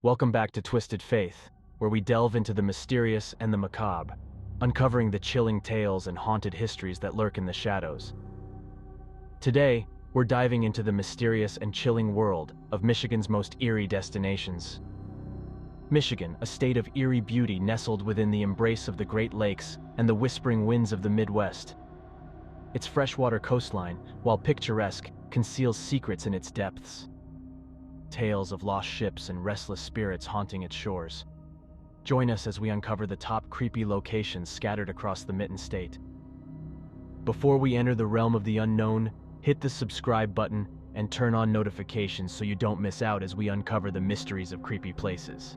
Welcome back to Twisted Faith, where we delve into the mysterious and the macabre, uncovering the chilling tales and haunted histories that lurk in the shadows. Today, we're diving into the mysterious and chilling world of Michigan's most eerie destinations. Michigan, a state of eerie beauty nestled within the embrace of the Great Lakes and the whispering winds of the Midwest. Its freshwater coastline, while picturesque, conceals secrets in its depths. Tales of lost ships and restless spirits haunting its shores. Join us as we uncover the top creepy locations scattered across the Mitten State. Before we enter the realm of the unknown, hit the subscribe button and turn on notifications so you don't miss out as we uncover the mysteries of creepy places.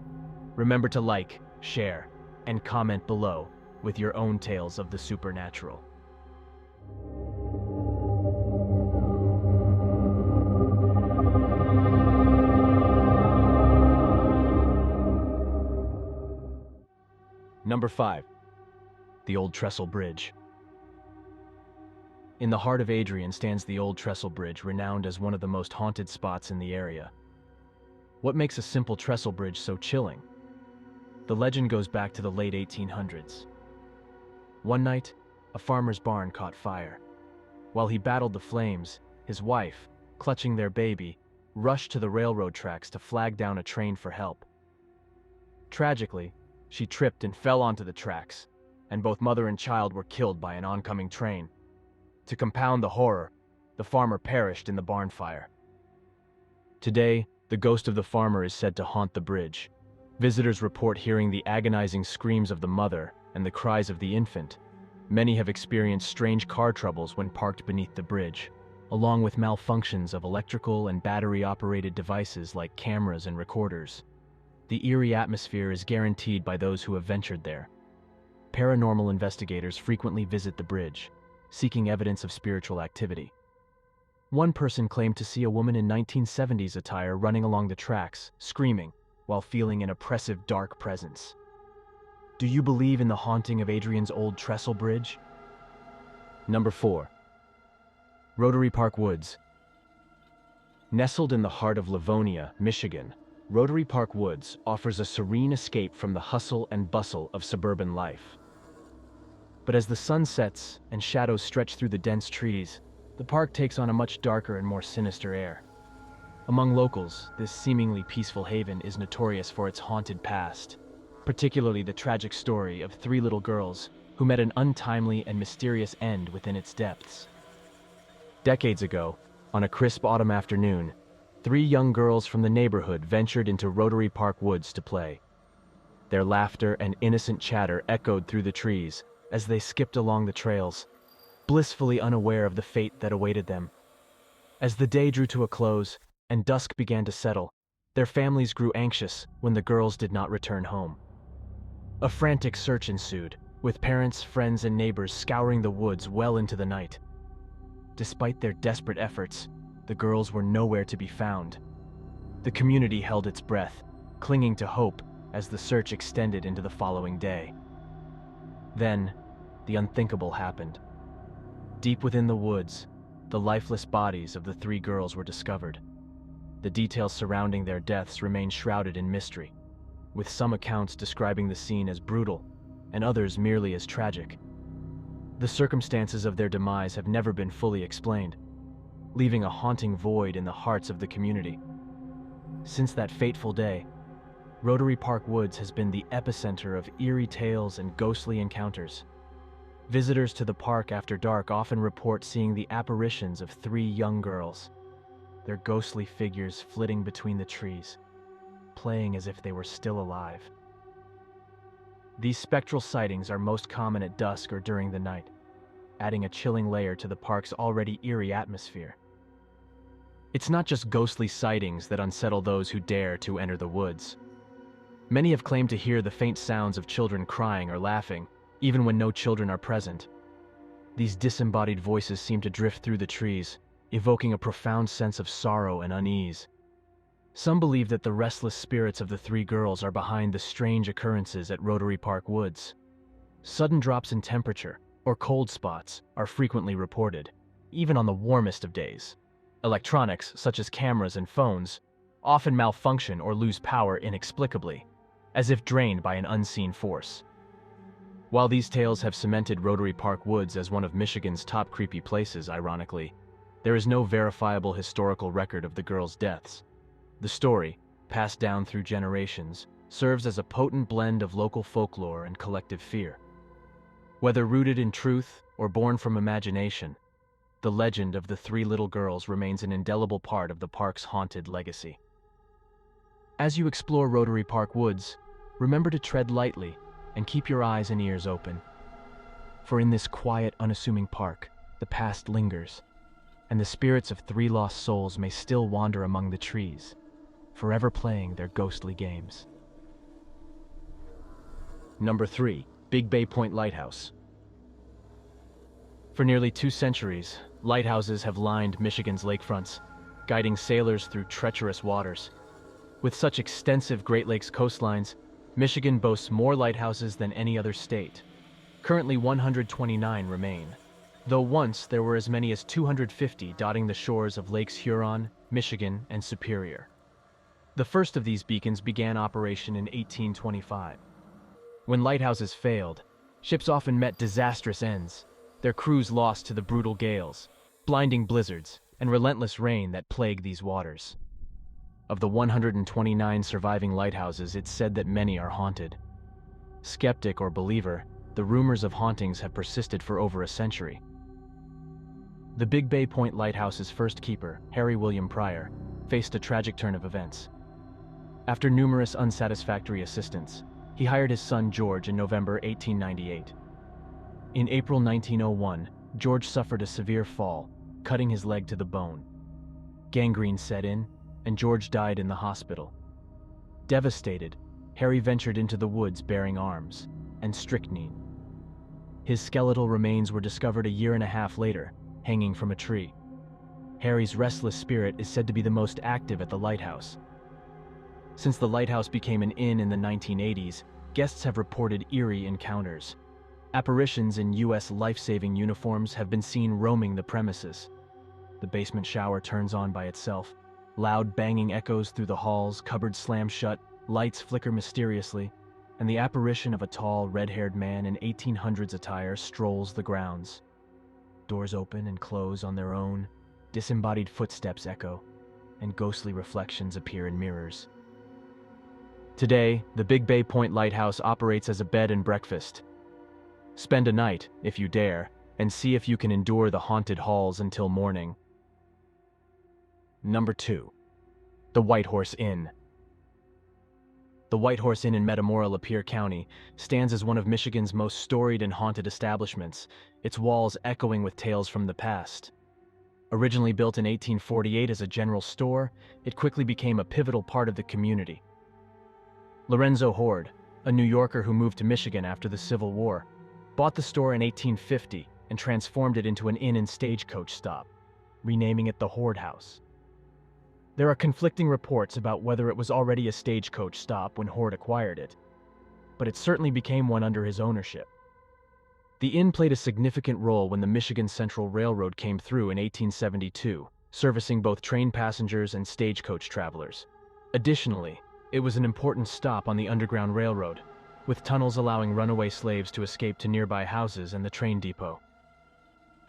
Remember to like, share, and comment below with your own tales of the supernatural. Number 5. The Old Trestle Bridge. In the heart of Adrian stands the Old Trestle Bridge, renowned as one of the most haunted spots in the area. What makes a simple trestle bridge so chilling? The legend goes back to the late 1800s. One night, a farmer's barn caught fire. While he battled the flames, his wife, clutching their baby, rushed to the railroad tracks to flag down a train for help. Tragically, she tripped and fell onto the tracks, and both mother and child were killed by an oncoming train. To compound the horror, the farmer perished in the barn fire. Today, the ghost of the farmer is said to haunt the bridge. Visitors report hearing the agonizing screams of the mother and the cries of the infant. Many have experienced strange car troubles when parked beneath the bridge, along with malfunctions of electrical and battery-operated devices like cameras and recorders. The eerie atmosphere is guaranteed by those who have ventured there. Paranormal investigators frequently visit the bridge, seeking evidence of spiritual activity. One person claimed to see a woman in 1970s attire running along the tracks, screaming, while feeling an oppressive dark presence. Do you believe in the haunting of Adrian's Old Trestle Bridge? Number 4. Rotary Park Woods. Nestled in the heart of Livonia, Michigan, Rotary Park Woods offers a serene escape from the hustle and bustle of suburban life. But as the sun sets and shadows stretch through the dense trees, the park takes on a much darker and more sinister air. Among locals, this seemingly peaceful haven is notorious for its haunted past, particularly the tragic story of 3 little girls who met an untimely and mysterious end within its depths. Decades ago, on a crisp autumn afternoon, 3 young girls from the neighborhood ventured into Rotary Park Woods to play. Their laughter and innocent chatter echoed through the trees as they skipped along the trails, blissfully unaware of the fate that awaited them. As the day drew to a close and dusk began to settle, their families grew anxious when the girls did not return home. A frantic search ensued, with parents, friends, and neighbors scouring the woods well into the night. Despite their desperate efforts, the girls were nowhere to be found. The community held its breath, clinging to hope as the search extended into the following day. Then, the unthinkable happened. Deep within the woods, the lifeless bodies of the 3 girls were discovered. The details surrounding their deaths remain shrouded in mystery, with some accounts describing the scene as brutal and others merely as tragic. The circumstances of their demise have never been fully explained, leaving a haunting void in the hearts of the community. Since that fateful day, Rotary Park Woods has been the epicenter of eerie tales and ghostly encounters. Visitors to the park after dark often report seeing the apparitions of 3 young girls, their ghostly figures flitting between the trees, playing as if they were still alive. These spectral sightings are most common at dusk or during the night, adding a chilling layer to the park's already eerie atmosphere. It's not just ghostly sightings that unsettle those who dare to enter the woods. Many have claimed to hear the faint sounds of children crying or laughing, even when no children are present. These disembodied voices seem to drift through the trees, evoking a profound sense of sorrow and unease. Some believe that the restless spirits of the 3 girls are behind the strange occurrences at Rotary Park Woods. Sudden drops in temperature or cold spots are frequently reported, even on the warmest of days. Electronics, such as cameras and phones, often malfunction or lose power inexplicably, as if drained by an unseen force. While these tales have cemented Rotary Park Woods as one of Michigan's top creepy places, ironically, there is no verifiable historical record of the girls' deaths. The story, passed down through generations, serves as a potent blend of local folklore and collective fear. Whether rooted in truth or born from imagination, the legend of the three little girls remains an indelible part of the park's haunted legacy. As you explore Rotary Park Woods, remember to tread lightly and keep your eyes and ears open. For in this quiet, unassuming park, the past lingers, and the spirits of three lost souls may still wander among the trees, forever playing their ghostly games. Number 3. Bay Point Lighthouse. For nearly 2 centuries, lighthouses have lined Michigan's lakefronts, guiding sailors through treacherous waters. With such extensive Great Lakes coastlines, Michigan boasts more lighthouses than any other state. Currently 129 remain, though once there were as many as 250 dotting the shores of Lakes Huron, Michigan, and Superior. The first of these beacons began operation in 1825. When lighthouses failed, ships often met disastrous ends, their crews lost to the brutal gales, blinding blizzards, and relentless rain that plague these waters. Of the 129 surviving lighthouses, it's said that many are haunted. Skeptic or believer, the rumors of hauntings have persisted for over a century. The Bay Point Lighthouse's first keeper, Harry William Pryor, faced a tragic turn of events. After numerous unsatisfactory assistants, he hired his son George in November 1898. In April 1901, George suffered a severe fall, cutting his leg to the bone. Gangrene set in, and George died in the hospital. Devastated, Harry ventured into the woods bearing arms and strychnine. His skeletal remains were discovered a year and a half later, hanging from a tree. Harry's restless spirit is said to be the most active at the lighthouse. Since the lighthouse became an inn in the 1980s, guests have reported eerie encounters. Apparitions in U.S. life-saving uniforms have been seen roaming the premises. The basement shower turns on by itself. Loud banging echoes through the halls, cupboards slam shut, lights flicker mysteriously, and the apparition of a tall, red-haired man in 1800s attire strolls the grounds. Doors open and close on their own, disembodied footsteps echo, and ghostly reflections appear in mirrors. Today, the Bay Point Lighthouse operates as a bed and breakfast. Spend a night, if you dare, and see if you can endure the haunted halls until morning. Number 2. The White Horse Inn. The White Horse Inn in Metamora, Lapeer County, stands as one of Michigan's most storied and haunted establishments, its walls echoing with tales from the past. Originally built in 1848 as a general store, it quickly became a pivotal part of the community. Lorenzo Horde, a New Yorker who moved to Michigan after the Civil War, bought the store in 1850 and transformed it into an inn and stagecoach stop, renaming it the Horde House. There are conflicting reports about whether it was already a stagecoach stop when Horde acquired it, but it certainly became one under his ownership. The inn played a significant role when the Michigan Central Railroad came through in 1872, servicing both train passengers and stagecoach travelers. Additionally, it was an important stop on the Underground Railroad, with tunnels allowing runaway slaves to escape to nearby houses and the train depot.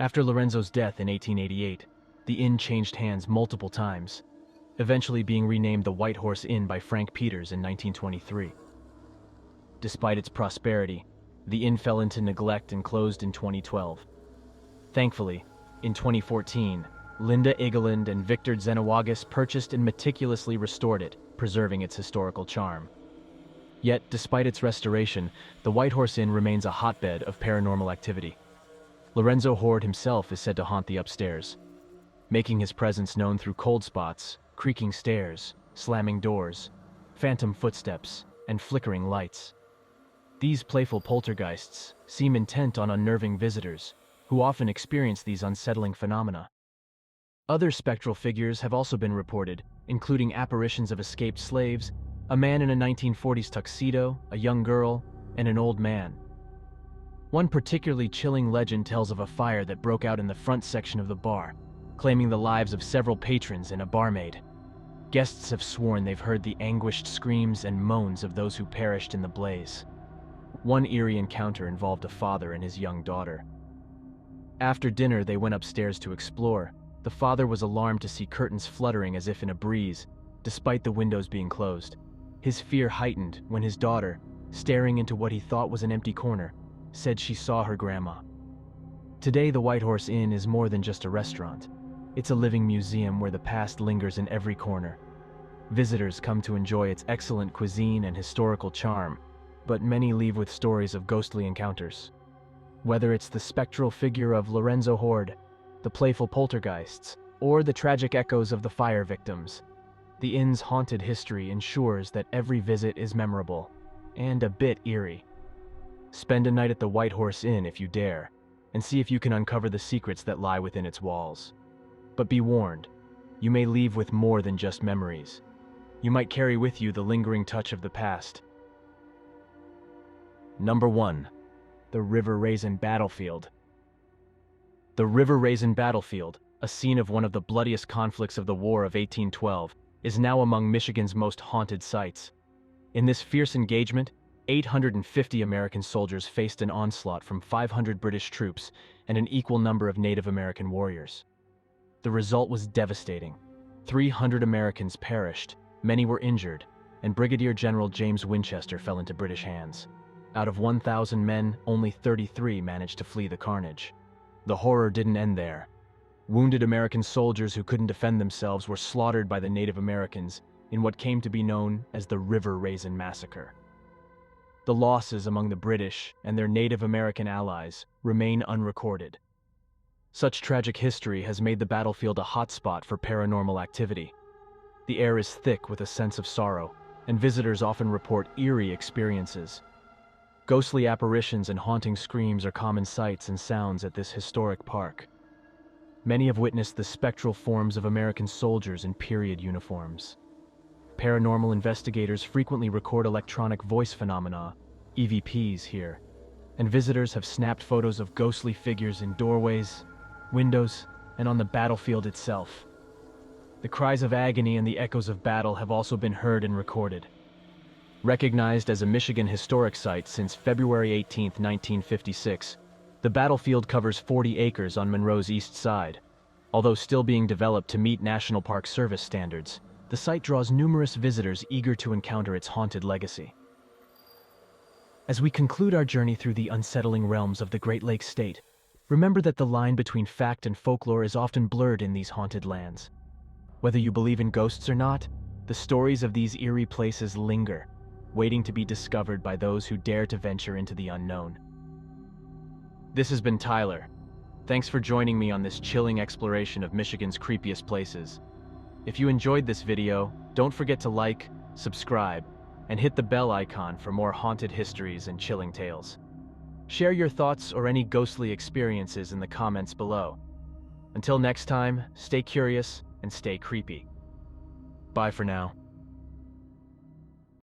After Lorenzo's death in 1888, the inn changed hands multiple times, eventually being renamed the White Horse Inn by Frank Peters in 1923. Despite its prosperity, the inn fell into neglect and closed in 2012. Thankfully, in 2014, Linda Egeland and Victor Zenawagas purchased and meticulously restored it, preserving its historical charm. Yet, despite its restoration, the White Horse Inn remains a hotbed of paranormal activity. Lorenzo Horde himself is said to haunt the upstairs, making his presence known through cold spots, creaking stairs, slamming doors, phantom footsteps, and flickering lights. These playful poltergeists seem intent on unnerving visitors, who often experience these unsettling phenomena. Other spectral figures have also been reported, including apparitions of escaped slaves, a man in a 1940s tuxedo, a young girl, and an old man. One particularly chilling legend tells of a fire that broke out in the front section of the bar, claiming the lives of several patrons and a barmaid. Guests have sworn they've heard the anguished screams and moans of those who perished in the blaze. One eerie encounter involved a father and his young daughter. After dinner, they went upstairs to explore. The father was alarmed to see curtains fluttering as if in a breeze, despite the windows being closed. His fear heightened when his daughter, staring into what he thought was an empty corner, said she saw her grandma. Today, the White Horse Inn is more than just a restaurant. It's a living museum where the past lingers in every corner. Visitors come to enjoy its excellent cuisine and historical charm, but many leave with stories of ghostly encounters. Whether it's the spectral figure of Lorenzo Horde, the playful poltergeists, or the tragic echoes of the fire victims, the inn's haunted history ensures that every visit is memorable and a bit eerie. Spend a night at the White Horse Inn if you dare, and see if you can uncover the secrets that lie within its walls. But be warned, you may leave with more than just memories. You might carry with you the lingering touch of the past. Number 1. The River Raisin Battlefield. The River Raisin Battlefield, a scene of one of the bloodiest conflicts of the War of 1812, is now among Michigan's most haunted sites. In this fierce engagement, 850 American soldiers faced an onslaught from 500 British troops and an equal number of Native American warriors. The result was devastating. 300 Americans perished, many were injured, and Brigadier General James Winchester fell into British hands. Out of 1,000 men, only 33 managed to flee the carnage. The horror didn't end there. Wounded American soldiers who couldn't defend themselves were slaughtered by the Native Americans in what came to be known as the River Raisin Massacre. The losses among the British and their Native American allies remain unrecorded. Such tragic history has made the battlefield a hotspot for paranormal activity. The air is thick with a sense of sorrow, and visitors often report eerie experiences. Ghostly apparitions and haunting screams are common sights and sounds at this historic park. Many have witnessed the spectral forms of American soldiers in period uniforms. Paranormal investigators frequently record electronic voice phenomena, EVPs, here, and visitors have snapped photos of ghostly figures in doorways, windows, and on the battlefield itself. The cries of agony and the echoes of battle have also been heard and recorded. Recognized as a Michigan Historic Site since February 18, 1956, the battlefield covers 40 acres on Monroe's east side. Although still being developed to meet National Park Service standards, the site draws numerous visitors eager to encounter its haunted legacy. As we conclude our journey through the unsettling realms of the Great Lakes State, remember that the line between fact and folklore is often blurred in these haunted lands. Whether you believe in ghosts or not, the stories of these eerie places linger, waiting to be discovered by those who dare to venture into the unknown. This has been Tyler. Thanks for joining me on this chilling exploration of Michigan's creepiest places. If you enjoyed this video, don't forget to like, subscribe, and hit the bell icon for more haunted histories and chilling tales. Share your thoughts or any ghostly experiences in the comments below. Until next time, stay curious and stay creepy. Bye for now.